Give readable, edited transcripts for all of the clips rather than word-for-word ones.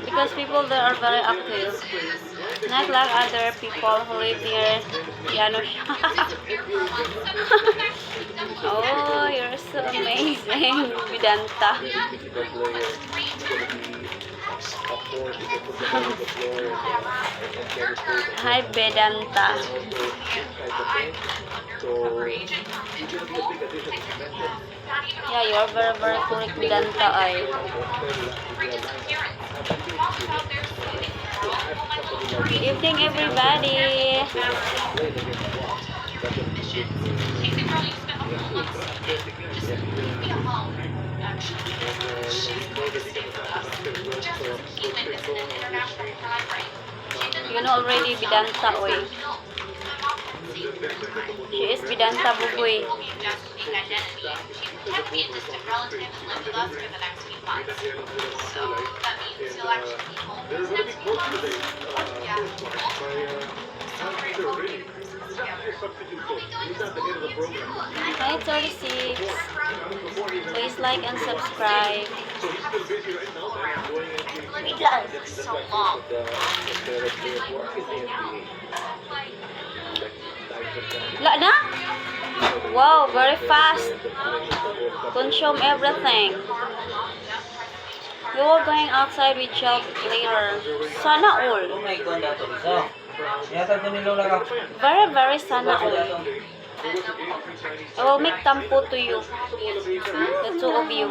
Because people there are very active. Not like other people who live near Piano Shop. Oh, you're so amazing, Vidanta. Hi, Vedanta. Yeah, you're very, very correct, Vedanta. Evening, everybody. You know already Vidanta, oy. She is Vidanta Bugoy. Hi, 36. Please like and subscribe. So long. La na? Wow, very fast. Consume everything. We were going outside with Shelf later. Sana all. Very, very sana all. I will make tampo to you. The two of you.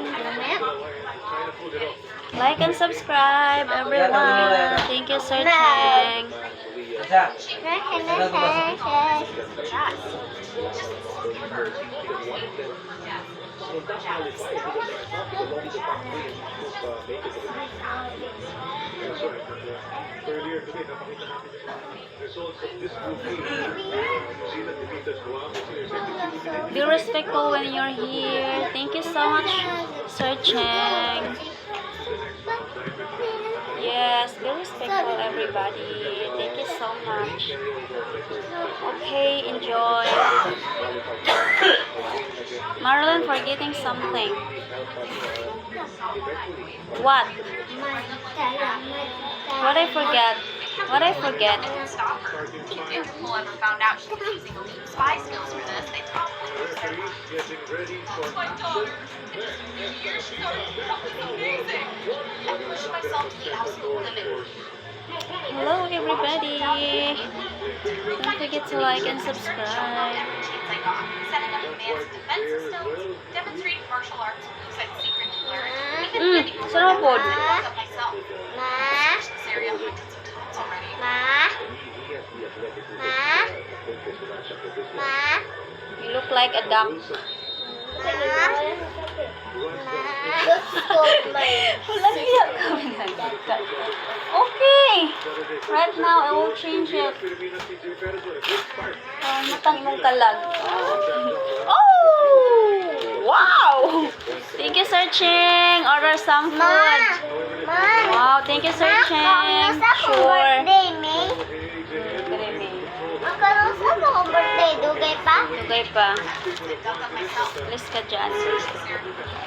Like and subscribe, everyone. Thank you, Sir Cheng. Be respectful when you're here. Thank you so much, Sir Cheng. Yes, be respectful, everybody. Thank you so much. Okay, enjoy. Marlon, forgetting something. What? What I forget? What I forget? If Interpol ever found out she was using elite spy skills for this, they'd probably lose their mind. I push myself to the absolute limit. Hello, everybody. Don't forget to like and subscribe. I got setting up advanced defense systems, demonstrating martial arts moves I'd secretly learned, even getting sarap po. up myself. I've switched this area hundreds of times already. You look like a duck. Okay. Right now, I will change it. Matang imong kalag. Oh! Wow! Thank you, Sir Cheng. Order some food. Wow, thank you, Sir Cheng. Sure. Magkaroon sa akong birthday, dugay pa? Dugay pa. Alis ka dyan.